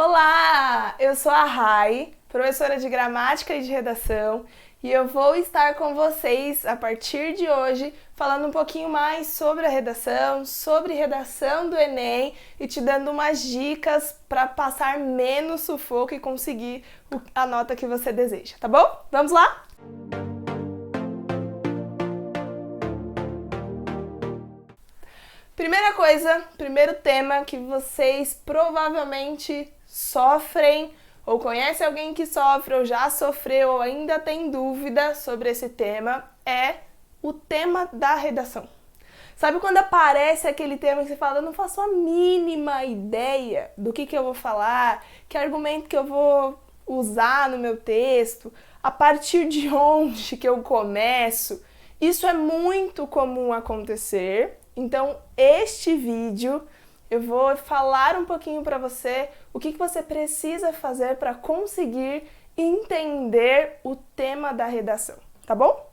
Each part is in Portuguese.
Olá, eu sou a Rai, professora de gramática e de redação, e eu vou estar com vocês a partir de hoje falando um pouquinho mais sobre a redação, sobre redação do Enem e te dando umas dicas para passar menos sufoco e conseguir a nota que você deseja, tá bom? Vamos lá? Primeira coisa, primeiro tema que vocês provavelmente sofrem ou conhecem alguém que sofre ou já sofreu ou ainda tem dúvida sobre esse tema é o tema da redação. Sabe quando aparece aquele tema que você fala, eu não faço a mínima ideia do que eu vou falar, que argumento que eu vou usar no meu texto, a partir de onde que eu começo? Isso é muito comum acontecer. Então, este vídeo eu vou falar um pouquinho para você o que você precisa fazer para conseguir entender o tema da redação, tá bom?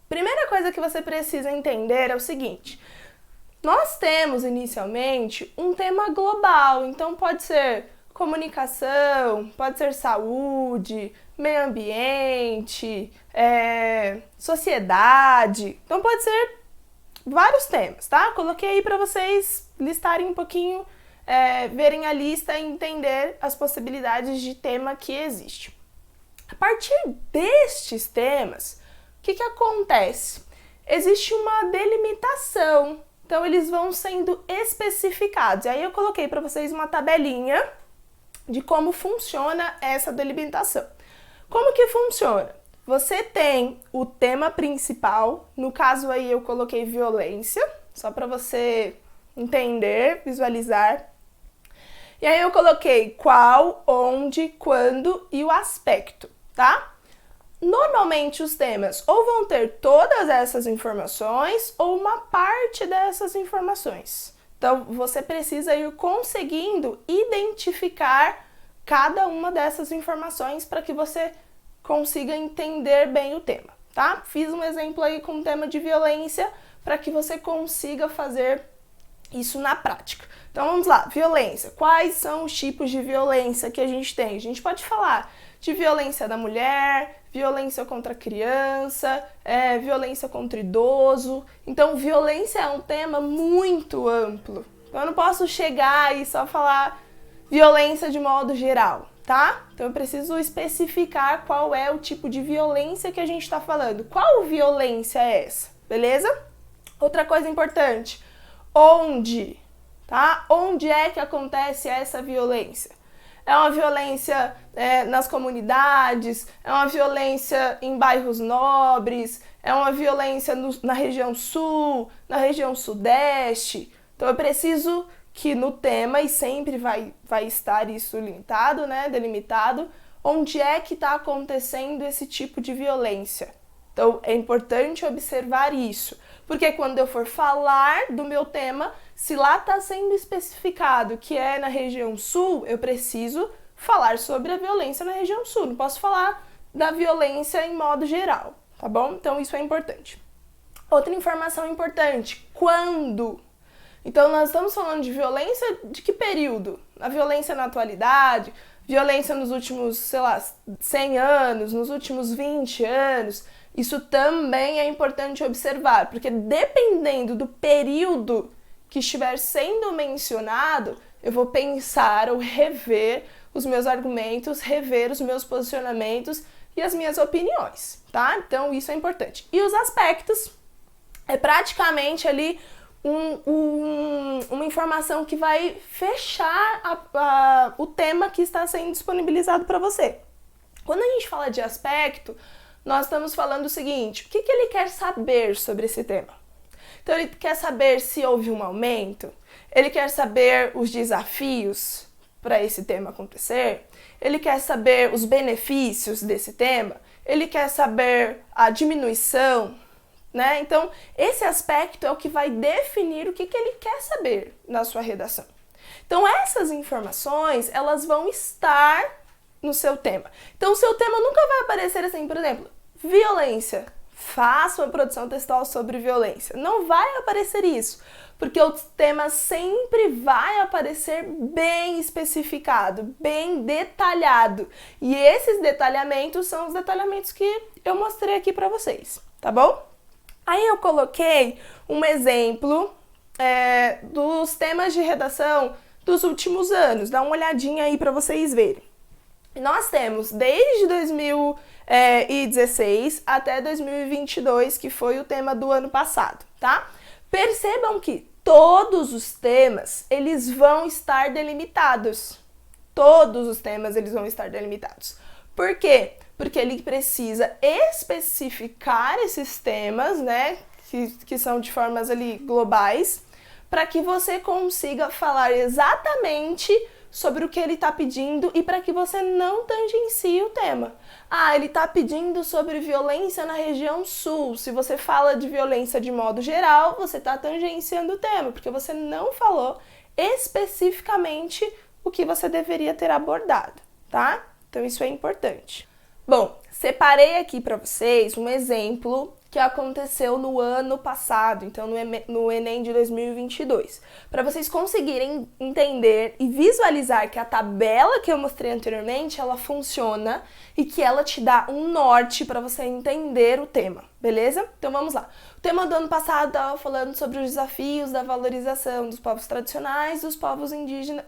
Primeira coisa que você precisa entender é o seguinte: nós temos inicialmente um tema global, então pode ser comunicação, pode ser saúde, meio ambiente, sociedade, então pode ser vários temas, tá? Coloquei aí para vocês listarem um pouquinho, verem a lista e entender as possibilidades de tema que existe. A partir destes temas, o que acontece? Existe uma delimitação, então eles vão sendo especificados. E aí eu coloquei para vocês uma tabelinha de como funciona essa delimitação. Como que funciona? Você tem o tema principal, no caso aí eu coloquei violência, só para você entender, visualizar. E aí eu coloquei qual, onde, quando e o aspecto, tá? Normalmente os temas ou vão ter todas essas informações ou uma parte dessas informações. Então você precisa ir conseguindo identificar cada uma dessas informações para que você consiga entender bem o tema, tá? Fiz um exemplo aí com o tema de violência para que você consiga fazer isso na prática. Então vamos lá, violência. Quais são os tipos de violência que a gente tem? A gente pode falar de violência da mulher, violência contra a criança, violência contra idoso. Então violência é um tema muito amplo. Então eu não posso chegar e só falar violência de modo geral, tá? Então eu preciso especificar qual é o tipo de violência que a gente está falando. Qual violência é essa? Beleza? Outra coisa importante, onde? Tá? Onde é que acontece essa violência? É uma violência nas comunidades? É uma violência em bairros nobres? É uma violência na região sul? Na região sudeste? Então eu preciso que no tema, e sempre vai estar isso limitado, né, delimitado, onde é que está acontecendo esse tipo de violência. Então, é importante observar isso, porque quando eu for falar do meu tema, se lá está sendo especificado que é na região sul, eu preciso falar sobre a violência na região sul, não posso falar da violência em modo geral, tá bom? Então, isso é importante. Outra informação importante, quando? Então, nós estamos falando de violência de que período? A violência na atualidade, violência nos últimos, 100 anos, nos últimos 20 anos. Isso também é importante observar, porque dependendo do período que estiver sendo mencionado, eu vou pensar ou rever os meus argumentos, rever os meus posicionamentos e as minhas opiniões, tá? Então, isso é importante. E os aspectos é praticamente ali uma informação que vai fechar o tema que está sendo disponibilizado para você. Quando a gente fala de aspecto, nós estamos falando o seguinte: o que ele quer saber sobre esse tema? Então ele quer saber se houve um aumento, ele quer saber os desafios para esse tema acontecer, ele quer saber os benefícios desse tema, ele quer saber a diminuição, né? Então, esse aspecto é o que vai definir o que ele quer saber na sua redação. Então, essas informações, elas vão estar no seu tema. Então, o seu tema nunca vai aparecer assim, por exemplo, violência. faça uma produção textual sobre violência. Não vai aparecer isso, porque o tema sempre vai aparecer bem especificado, bem detalhado. E esses detalhamentos são os detalhamentos que eu mostrei aqui para vocês, tá bom? Aí eu coloquei um exemplo dos temas de redação dos últimos anos. Dá uma olhadinha aí para vocês verem. Nós temos desde 2016 até 2022, que foi o tema do ano passado, tá? Percebam que todos os temas, eles vão estar delimitados. Todos os temas, eles vão estar delimitados. Por quê? Porque ele precisa especificar esses temas, né, que são de formas ali globais, para que você consiga falar exatamente sobre o que ele está pedindo e para que você não tangencie o tema. Ah, ele está pedindo sobre violência na região sul. Se você fala de violência de modo geral, você está tangenciando o tema, porque você não falou especificamente o que você deveria ter abordado, tá? Então isso é importante. Bom, separei aqui para vocês um exemplo que aconteceu no ano passado, então no Enem de 2022, para vocês conseguirem entender e visualizar que a tabela que eu mostrei anteriormente, ela funciona e que ela te dá um norte para você entender o tema, beleza? Então vamos lá. O tema do ano passado estava falando sobre os desafios da valorização dos povos tradicionais, dos povos indígenas,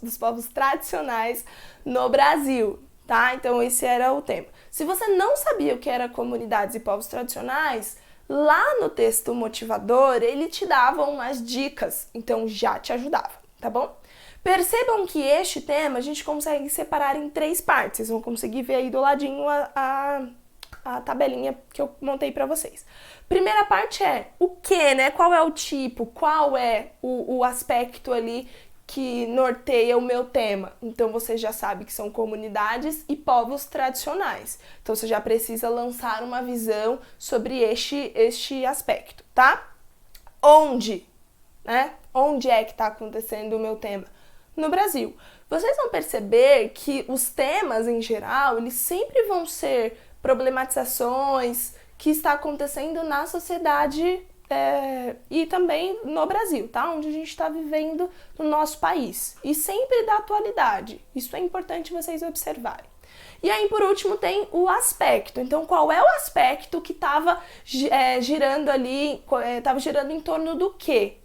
dos povos tradicionais no Brasil. Tá? Então esse era o tema. Se você não sabia o que era comunidades e povos tradicionais, lá no texto motivador ele te dava umas dicas, então já te ajudava, tá bom? Percebam que este tema a gente consegue separar em 3 partes, vocês vão conseguir ver aí do ladinho a tabelinha que eu montei para vocês. Primeira parte é o que, né? Qual é o tipo, qual é o aspecto ali que norteia o meu tema. Então você já sabe que são comunidades e povos tradicionais. Então você já precisa lançar uma visão sobre este aspecto, tá? Onde, né? Onde é que está acontecendo o meu tema? No Brasil. Vocês vão perceber que os temas em geral, eles sempre vão ser problematizações que está acontecendo na sociedade e também no Brasil, tá? Onde a gente está vivendo no nosso país. E sempre da atualidade. Isso é importante vocês observarem. E aí, por último, tem o aspecto. Então, qual é o aspecto que estava girando ali, estava girando em torno do quê?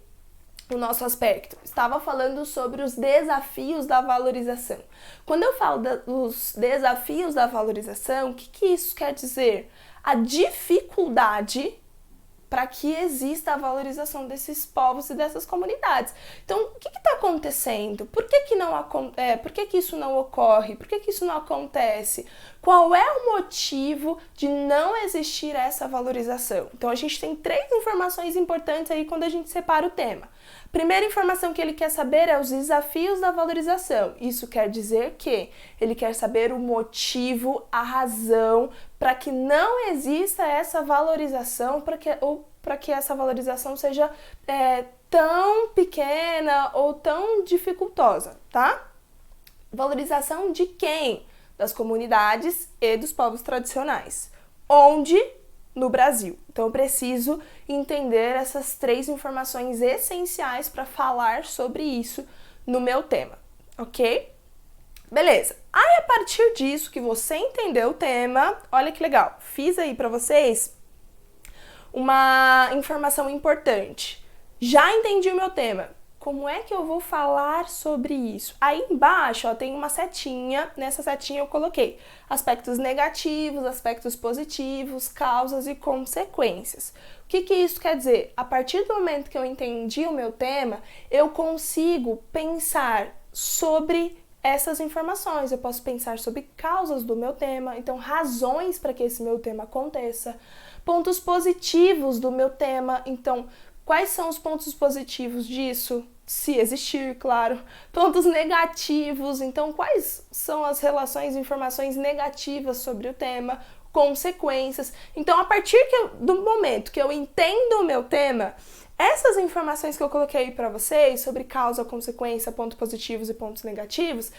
O nosso aspecto. Estava falando sobre os desafios da valorização. Quando eu falo dos desafios da valorização, o que isso quer dizer? A dificuldade para que exista a valorização desses povos e dessas comunidades. Então, o que está acontecendo? Por que isso não ocorre? Por que isso não acontece? Qual é o motivo de não existir essa valorização? Então, a gente tem 3 informações importantes aí quando a gente separa o tema. Primeira informação que ele quer saber é os desafios da valorização. Isso quer dizer que ele quer saber o motivo, a razão para que não exista essa valorização, para que essa valorização seja tão pequena ou tão dificultosa, tá? Valorização de quem? Das comunidades e dos povos tradicionais. Onde? No Brasil. Então eu preciso entender essas 3 informações essenciais para falar sobre isso no meu tema, ok? Beleza. Aí a partir disso que você entendeu o tema, olha que legal, fiz aí para vocês uma informação importante. Já entendi o meu tema. Como é que eu vou falar sobre isso? Aí embaixo, ó, tem uma setinha. Nessa setinha eu coloquei aspectos negativos, aspectos positivos, causas e consequências. O que isso quer dizer? A partir do momento que eu entendi o meu tema, eu consigo pensar sobre essas informações. Eu posso pensar sobre causas do meu tema, então razões para que esse meu tema aconteça, pontos positivos do meu tema, então quais são os pontos positivos disso? Se existir, claro. Pontos negativos, então quais são as relações, informações negativas sobre o tema, consequências. Então, a partir do momento que eu entendo o meu tema, Essas informações que eu coloquei para vocês sobre causa, consequência, pontos positivos e pontos negativos,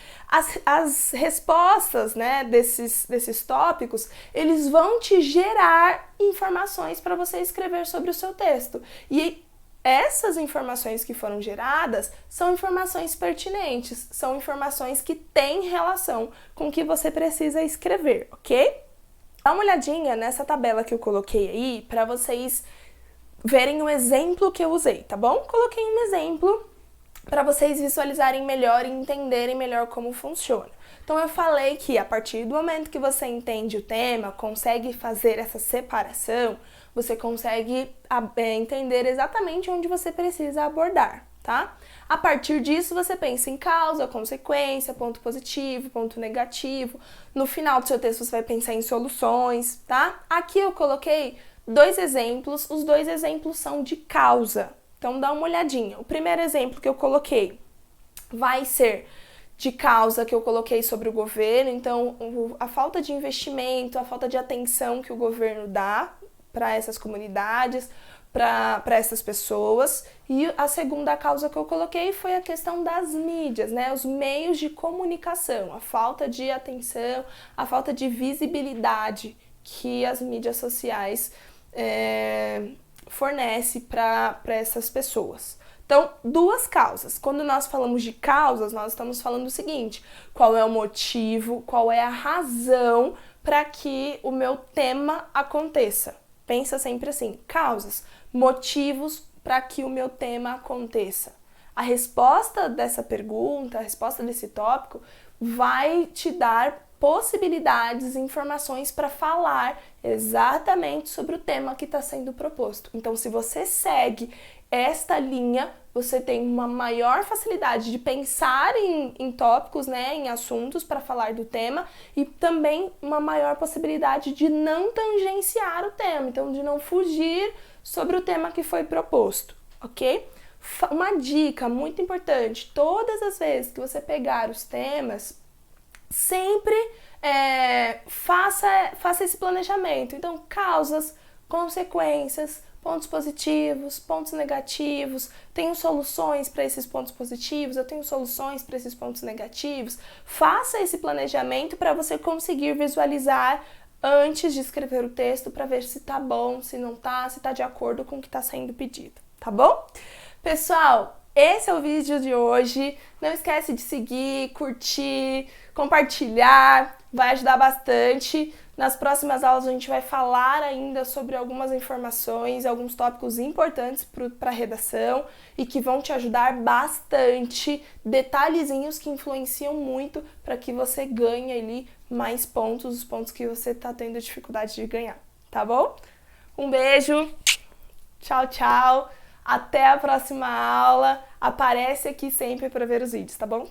as respostas, né, desses tópicos, eles vão te gerar informações para você escrever sobre o seu texto. E essas informações que foram geradas são informações pertinentes, são informações que têm relação com o que você precisa escrever, ok? Dá uma olhadinha nessa tabela que eu coloquei aí para vocês verem o exemplo que eu usei, tá bom? Coloquei um exemplo para vocês visualizarem melhor e entenderem melhor como funciona. Então eu falei que a partir do momento que você entende o tema, consegue fazer essa separação, você consegue entender exatamente onde você precisa abordar, tá? A partir disso você pensa em causa, consequência, ponto positivo, ponto negativo. No final do seu texto você vai pensar em soluções, tá? Aqui eu coloquei 2 exemplos, os 2 exemplos são de causa. Então dá uma olhadinha. O primeiro exemplo que eu coloquei vai ser de causa que eu coloquei sobre o governo, então a falta de investimento, a falta de atenção que o governo dá para essas comunidades, para essas pessoas. E a segunda causa que eu coloquei foi a questão das mídias, né? Os meios de comunicação, a falta de atenção, a falta de visibilidade que as mídias sociais fornece para essas pessoas. Então, 2 causas. Quando nós falamos de causas, nós estamos falando o seguinte: qual é o motivo, qual é a razão para que o meu tema aconteça? Pensa sempre assim: causas, motivos para que o meu tema aconteça. A resposta dessa pergunta, a resposta desse tópico, vai te dar possibilidades e informações para falar exatamente sobre o tema que está sendo proposto. Então, se você segue esta linha, você tem uma maior facilidade de pensar em tópicos, né, em assuntos para falar do tema, e também uma maior possibilidade de não tangenciar o tema, então de não fugir sobre o tema que foi proposto, ok? Uma dica muito importante: todas as vezes que você pegar os temas, sempre faça esse planejamento. Então, causas, consequências, pontos positivos, pontos negativos, tenho soluções para esses pontos positivos, eu tenho soluções para esses pontos negativos. Faça esse planejamento para você conseguir visualizar antes de escrever o texto, para ver se tá bom, se não tá, se tá de acordo com o que está sendo pedido, tá bom? Pessoal, esse é o vídeo de hoje. Não esquece de seguir, curtir, compartilhar, vai ajudar bastante. Nas próximas aulas a gente vai falar ainda sobre algumas informações, alguns tópicos importantes para a redação e que vão te ajudar bastante, detalhezinhos que influenciam muito para que você ganhe ali mais pontos, os pontos que você está tendo dificuldade de ganhar, tá bom? Um beijo, tchau, tchau, até a próxima aula, aparece aqui sempre para ver os vídeos, tá bom?